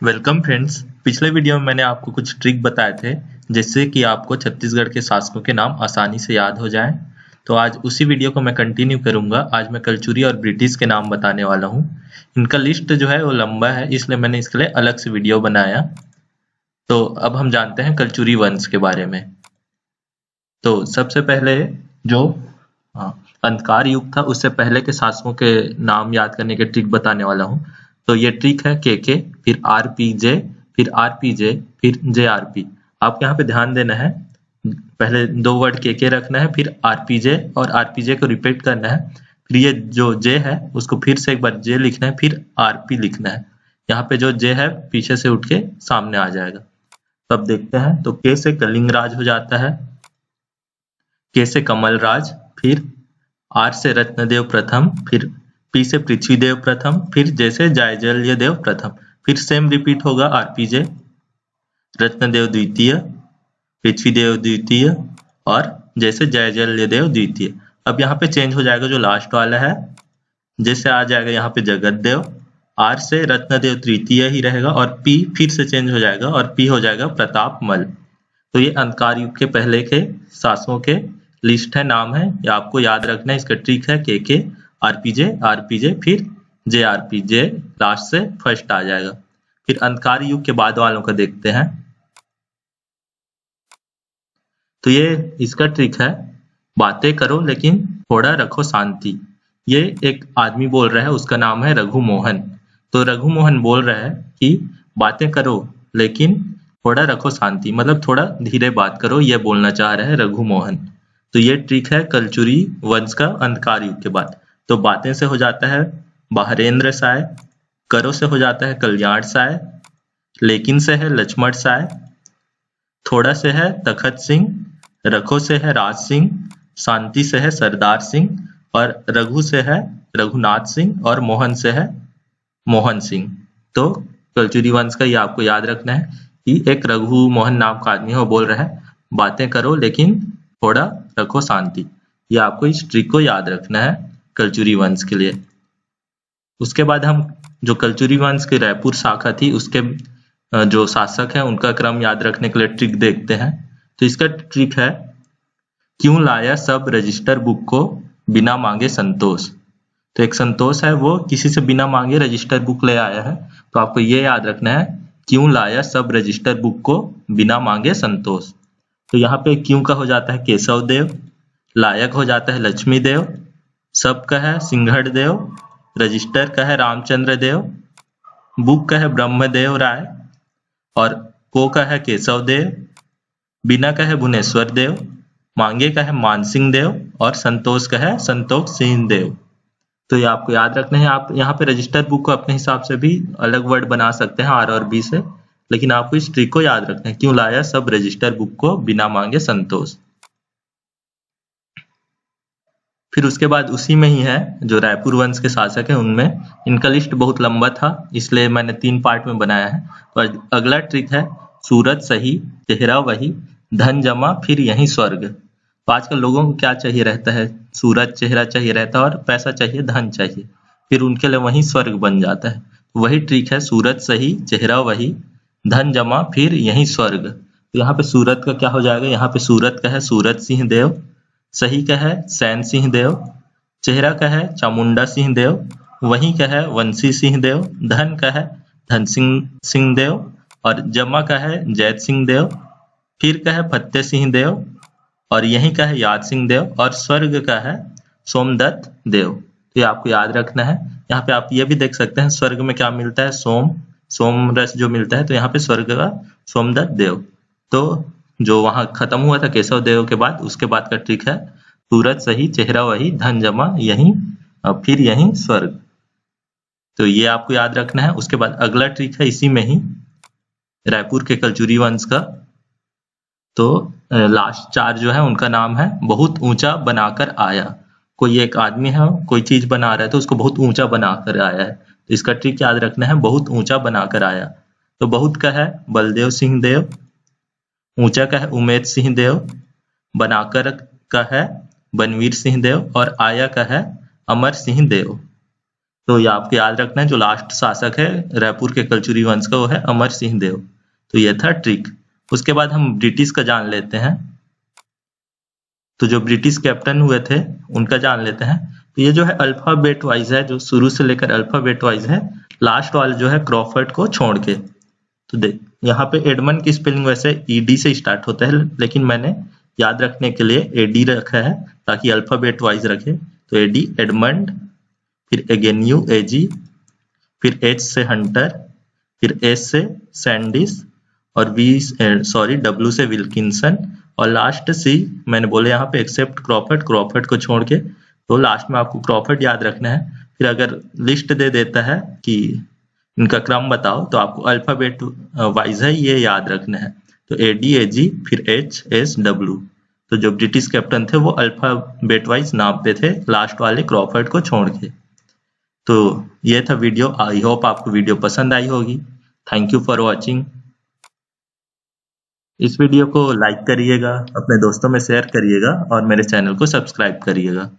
Welcome friends. पिछले video में मैंने आपको कुछ ट्रिक बताए थे जिससे कि आपको छत्तीसगढ़ के शासकों के नाम आसानी से याद हो जाएं। तो आज उसी वीडियो को मैं कंटिन्यू करूंगा। आज मैं कलचुरी और ब्रिटिश के नाम बताने वाला हूं। इनका लिस्ट जो है वो लंबा है, इसलिए मैंने इसके लिए अलग से वीडियो बनाया। तो अब हम जानते हैं कलचुरी वंश के बारे में। तो सबसे पहले जो अंधकार युग था उससे पहले के शासकों के नाम याद करने के ट्रिक बताने वाला हूँ। तो ये ट्रिक है के, फिर आरपीजे, फिर आरपीजे, फिर जेआरपी। आपको यहाँ पे ध्यान देना है, पहले दो वर्ड के रखना है, फिर आरपीजे और आरपीजे को रिपीट करना है। फिर ये जो जे है उसको फिर से एक बार जे लिखना है, फिर आरपी लिखना है। यहाँ पे जो जे है पीछे से उठ के सामने आ जाएगा। तो अब देखते हैं। तो के से कलिंगराज हो जाता है, के से कमलराज, फिर आर से रत्नदेव प्रथम, फिर पी से पृथ्वीदेव प्रथम, फिर जे से जायजल्य देव प्रथम। फिर सेम रिपीट होगा, आरपीजे, रत्नदेव द्वितीय, पृथ्वीदेव द्वितीय और जैसे जायजल्य देव द्वितीय। अब यहाँ पे चेंज हो जाएगा, जो लास्ट वाला है जैसे आ जाएगा यहाँ पे जगत देव, आर से रत्नदेव तृतीय ही रहेगा और पी फिर से चेंज हो जाएगा और पी हो जाएगा प्रतापमल। तो ये अंधकार युग के पहले के शासकों के लिस्ट है, नाम है, ये आपको याद रखना है। इसका ट्रिक है के, आरपीजे, आरपीजे, फिर जे आरपीजे, लास्ट से फर्स्ट आ जाएगा। फिर अंधकार युग के बाद वालों का देखते हैं। तो ये इसका ट्रिक है, बातें करो लेकिन थोड़ा रखो शांति। ये एक आदमी बोल रहा है, उसका नाम है रघु मोहन। तो रघु मोहन बोल रहा है कि बातें करो लेकिन थोड़ा रखो शांति, मतलब थोड़ा धीरे बात करो, ये बोलना चाह रहा है रघु मोहन। तो ये ट्रिक है कलचुरी वंश का अंधकार युग के बाद। तो बातें से हो जाता है बहरेंद्र साय, करो से हो जाता है कल्याण साय, लेकिन से है लक्ष्मण साय, थोड़ा से है तखत सिंह, रखो से है राज सिंह, शांति से है सरदार सिंह और रघु से है रघुनाथ सिंह और मोहन से है मोहन सिंह। तो कलचुरी वंश का ये आपको याद रखना है कि एक रघु मोहन नाम का आदमी है, वो बोल रहा है बातें करो लेकिन थोड़ा रखो शांति। ये आपको इस ट्रिक को याद रखना है कलचुरी वंश के लिए। उसके बाद हम जो कलचुरी वंश की रायपुर शाखा थी उसके जो शासक है उनका क्रम याद रखने के लिए ट्रिक देखते हैं। तो इसका ट्रिक है, क्यों लाया सब रजिस्टर बुक को बिना मांगे संतोष। तो एक संतोष है, वो किसी से बिना मांगे रजिस्टर बुक ले आया है। तो आपको ये याद रखना है, क्यों लाया सब रजिस्टर बुक को बिना मांगे संतोष। तो यहाँ पे क्यों का हो जाता है केशव देव, लायक हो जाता है लक्ष्मी देव, सब का है सिंघड़ देव, रजिस्टर का है रामचंद्र देव, बुक का है ब्रह्मदेव राय और को का है केशव देव, बिना का है भुवनेश्वर देव, मांगे का है मानसिंह देव और संतोष का है संतोष सिंह देव। तो ये आपको याद रखना है। आप यहाँ पे रजिस्टर बुक को अपने हिसाब से भी अलग वर्ड बना सकते हैं आर और बी से, लेकिन आपको इस ट्रिक को याद रखना है, क्यों लाया सब रजिस्टर बुक को बिना मांगे संतोष। फिर उसके बाद उसी में ही है जो रायपुर वंश के शासक है, उनमें इनका लिस्ट बहुत लंबा था इसलिए मैंने 3 पार्ट में बनाया है। तो अगला ट्रिक है, सूरत सही चेहरा वही, धन जमा फिर यही स्वर्ग। तो आजकल लोगों को क्या चाहिए रहता है, सूरत चेहरा चाहिए रहता है और पैसा चाहिए, धन चाहिए, फिर उनके लिए वही स्वर्ग बन जाता है। वही ट्रिक है, सूरत सही चेहरा वही, धन जमा फिर यही स्वर्ग। तो यहाँ पे सूरत का क्या हो जाएगा, यहाँ पे सूरत का है सूरत सिंह देव, सही का है सैन सिंह देव, चेहरा का है चामुंडा सिंह देव, वही का है वंशी सिंह देव, धन का है धन सिंह देव और जमा का है जैत सिंह देव, फिर का है फतेह सिंह देव और यही का है याद सिंह देव और स्वर्ग का है सोमदत्त देव। तो ये आपको याद रखना है। यहाँ पे आप ये भी देख सकते हैं स्वर्ग में क्या मिलता है, सोम रस जो मिलता है, तो यहाँ पे स्वर्ग का सोमदत्त देव। तो जो वहां खत्म हुआ था केशव देव के बाद, उसके बाद का ट्रिक है, सूरत सही चेहरा वही, धन जमा यही फिर यही स्वर्ग। तो ये आपको याद रखना है। उसके बाद अगला ट्रिक है इसी में ही रायपुर के कलचुरी वंश का। तो लास्ट 4 जो है उनका नाम है बहुत ऊंचा बनाकर आया। कोई एक आदमी है, कोई चीज बना रहा है तो उसको बहुत ऊंचा बनाकर आया है। तो इसका ट्रिक याद रखना है, बहुत ऊंचा बनाकर आया। तो बहुत का है बलदेव सिंह देव, ऊंचा का है उमेद सिंह देव, बनाकर का है बनवीर सिंह देव और आया का है अमर सिंह देव। तो ये आपको याद रखना है, जो लास्ट शासक है रायपुर के कलचुरी वंश का वो है अमर सिंह देव। तो ये था ट्रिक। उसके बाद हम ब्रिटिश का जान लेते हैं। तो जो ब्रिटिश कैप्टन हुए थे उनका जान लेते हैं। तो ये जो है अल्फाबेट वाइज है, जो शुरू से लेकर अल्फाबेट वाइज है, लास्ट वाले जो है क्रॉफर्ड को छोड़ के। तो देख यहाँ पे एडमंड की स्पेलिंग वैसे ईडी से स्टार्ट होता है, लेकिन मैंने याद रखने के लिए एडी रखा है ताकि अल्फाबेट वाइज रखे। तो एडी एडमंड, फिर एगेन्यू एजी, फिर एच से हंटर, फिर एस से सैंडिस, और डब्ल्यू से विल्किंसन, और लास्ट सी मैंने बोले यहाँ पे एक्सेप्ट क्रॉफर्ड को छोड़ के। तो लास्ट में आपको क्रॉफर्ड याद रखना है। फिर अगर लिस्ट दे देता है कि इनका क्रम बताओ, तो आपको अल्फाबेट वाइज है ये याद रखना है। तो ए डी ए जी, फिर एच एस डब्ल्यू। तो जो ब्रिटिश कैप्टन थे वो अल्फाबेट वाइज नाम पे थे, लास्ट वाले क्रॉफर्ड को छोड़ के। तो ये था वीडियो। आई होप आपको वीडियो पसंद आई होगी। Thank you for watching. इस वीडियो को लाइक करिएगा, अपने दोस्तों में शेयर करिएगा और मेरे चैनल को सब्सक्राइब करिएगा।